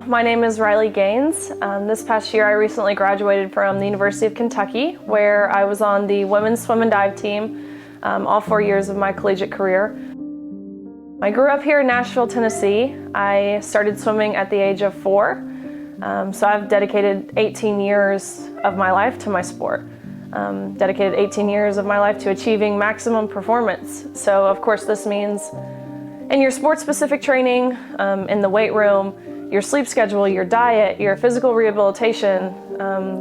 My name is Riley Gaines. This past year I recently graduated from the University of Kentucky, where I was on the women's swim and dive team all 4 years of my collegiate career. I grew up here in Nashville, Tennessee. I started swimming at the age of 4, so I've dedicated 18 years of my life to my sport. Dedicated 18 years of my life to achieving maximum performance. So of course this means in your sport-specific training, in the weight room, your sleep schedule, your diet, your physical rehabilitation.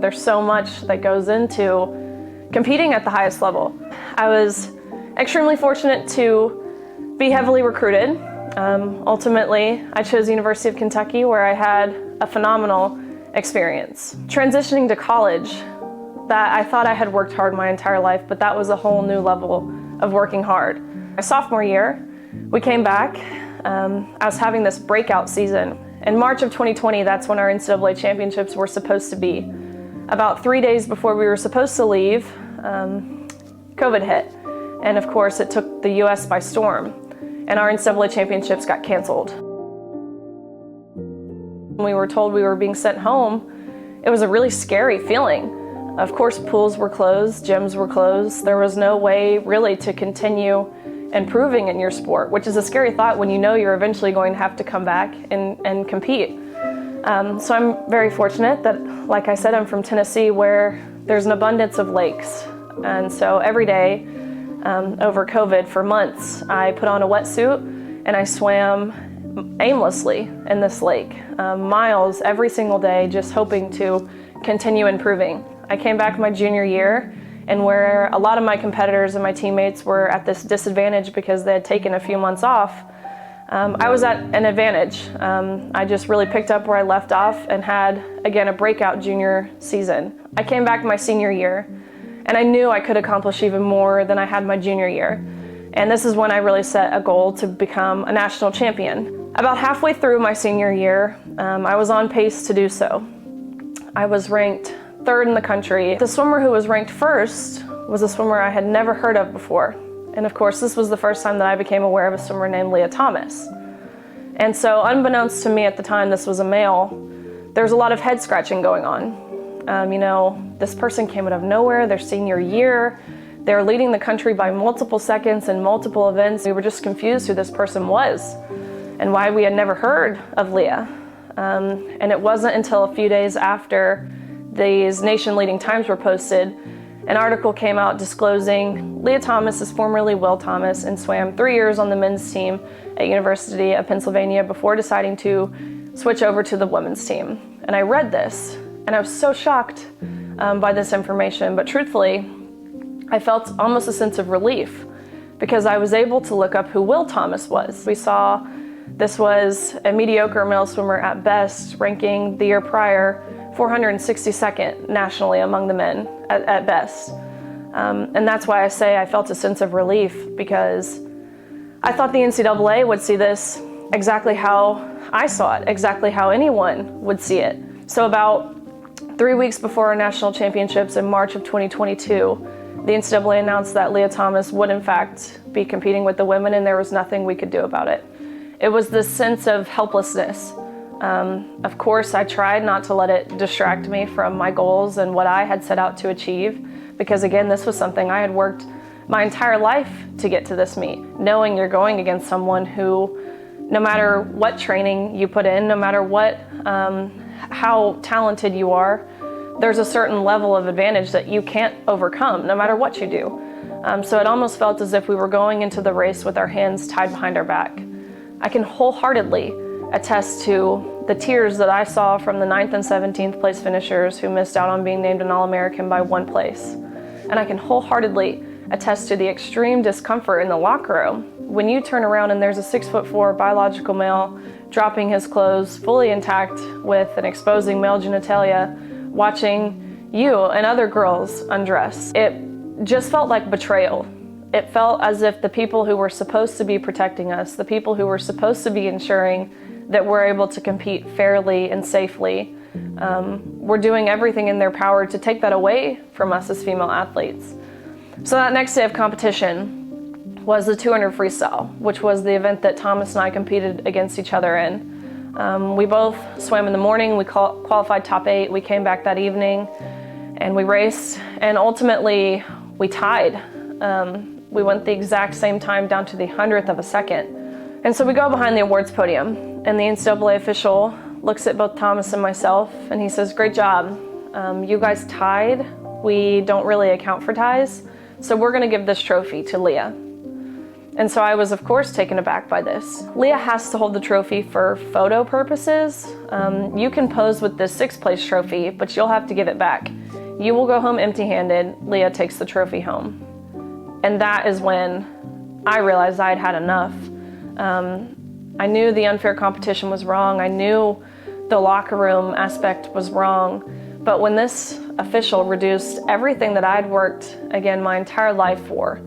There's so much that goes into competing at the highest level. I was extremely fortunate to be heavily recruited. Ultimately, I chose the University of Kentucky, where I had a phenomenal experience. Transitioning to college, that I thought I had worked hard my entire life, but that was a whole new level of working hard. My sophomore year, we came back. I was having this breakout season. In March of 2020, that's when our NCAA championships were supposed to be. About 3 days before we were supposed to leave, COVID hit. And of course, it took the US by storm, and our NCAA championships got canceled. When we were told we were being sent home, it was a really scary feeling. Of course, pools were closed, gyms were closed. There was no way really to continue improving in your sport, which is a scary thought when you know you're eventually going to have to come back and compete. So I'm very fortunate that, like I said, I'm from Tennessee, where there's an abundance of lakes. And so every day over COVID for months, I put on a wetsuit and I swam aimlessly in this lake, miles every single day, just hoping to continue improving. I came back my junior year, and where a lot of my competitors and my teammates were at this disadvantage because they had taken a few months off, I was at an advantage. I just really picked up where I left off and had, again, a breakout junior season. I came back my senior year, and I knew I could accomplish even more than I had my junior year. And this is when I really set a goal to become a national champion. About halfway through my senior year, I was on pace to do so. I was ranked 3rd in the country. The swimmer who was ranked 1st was a swimmer I had never heard of before. And of course, this was the first time that I became aware of a swimmer named Lia Thomas. And so unbeknownst to me at the time, this was a male, there was a lot of head scratching going on. This person came out of nowhere, their senior year. They were leading the country by multiple seconds in multiple events. We were just confused who this person was and why we had never heard of Lia. And it wasn't until a few days after these nation-leading times were posted, an article came out disclosing Lia Thomas is formerly Will Thomas and swam 3 years on the men's team at University of Pennsylvania before deciding to switch over to the women's team. And I read this, and I was so shocked by this information, but truthfully, I felt almost a sense of relief because I was able to look up who Will Thomas was. We saw this was a mediocre male swimmer at best, ranking the year prior 462nd nationally among the men at best. And that's why I say I felt a sense of relief, because I thought the NCAA would see this exactly how I saw it, exactly how anyone would see it. So about 3 weeks before our national championships in March of 2022, the NCAA announced that Lia Thomas would in fact be competing with the women, and there was nothing we could do about it. It was this sense of helplessness. Of course, I tried not to let it distract me from my goals and what I had set out to achieve, because again, this was something I had worked my entire life to get to this meet, knowing you're going against someone who, no matter what training you put in, no matter what, how talented you are, there's a certain level of advantage that you can't overcome, no matter what you do. So it almost felt as if we were going into the race with our hands tied behind our back. I can wholeheartedly attest to the tears that I saw from the 9th and 17th place finishers who missed out on being named an All-American by 1 place. And I can wholeheartedly attest to the extreme discomfort in the locker room when you turn around and there's a 6'4" biological male dropping his clothes fully intact with an exposing male genitalia, watching you and other girls undress. It just felt like betrayal. It felt as if the people who were supposed to be protecting us, the people who were supposed to be ensuring that we're able to compete fairly and safely, were doing everything in their power to take that away from us as female athletes. So that next day of competition was the 200 freestyle, which was the event that Thomas and I competed against each other in. We both swam in the morning. We qualified top 8. We came back that evening and we raced, and ultimately we tied. We went the exact same time down to the 100th of a second. And so we go behind the awards podium, and the NCAA official looks at both Thomas and myself and he says, "Great job. You guys tied. We don't really account for ties, so we're gonna give this trophy to Lia." And so I was, of course, taken aback by this. Lia has to hold the trophy for photo purposes. You can pose with this 6th place trophy, but you'll have to give it back. You will go home empty-handed. Lia takes the trophy home. And that is when I realized I'd had enough. I knew the unfair competition was wrong. I knew the locker room aspect was wrong. But when this official reduced everything that I'd worked, again, my entire life for,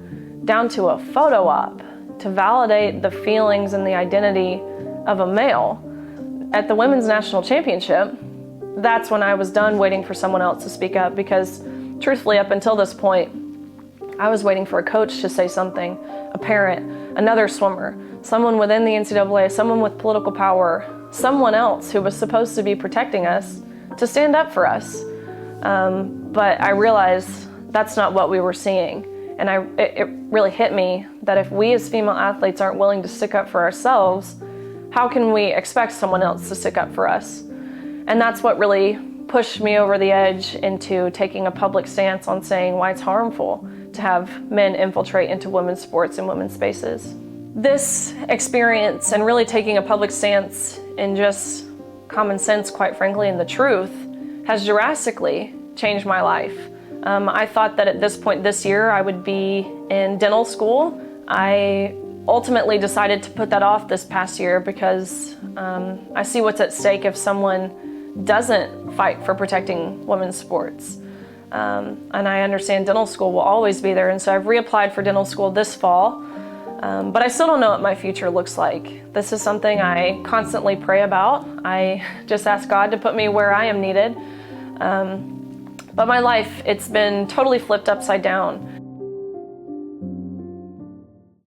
down to a photo op to validate the feelings and the identity of a male at the Women's National Championship, that's when I was done waiting for someone else to speak up, because truthfully, up until this point, I was waiting for a coach to say something, a parent, another swimmer, someone within the NCAA, someone with political power, someone else who was supposed to be protecting us to stand up for us. But I realized that's not what we were seeing. And it really hit me that if we as female athletes aren't willing to stick up for ourselves, how can we expect someone else to stick up for us? And that's what really pushed me over the edge into taking a public stance on saying why it's harmful to have men infiltrate into women's sports and women's spaces. This experience and really taking a public stance in just common sense, quite frankly, and the truth has drastically changed my life. I thought that at this point this year I would be in dental school. I ultimately decided to put that off this past year because I see what's at stake if someone doesn't fight for protecting women's sports. And I understand dental school will always be there, and so I've reapplied for dental school this fall. But I still don't know what my future looks like. This is something I constantly pray about. I just ask God to put me where I am needed. But my life, it's been totally flipped upside down.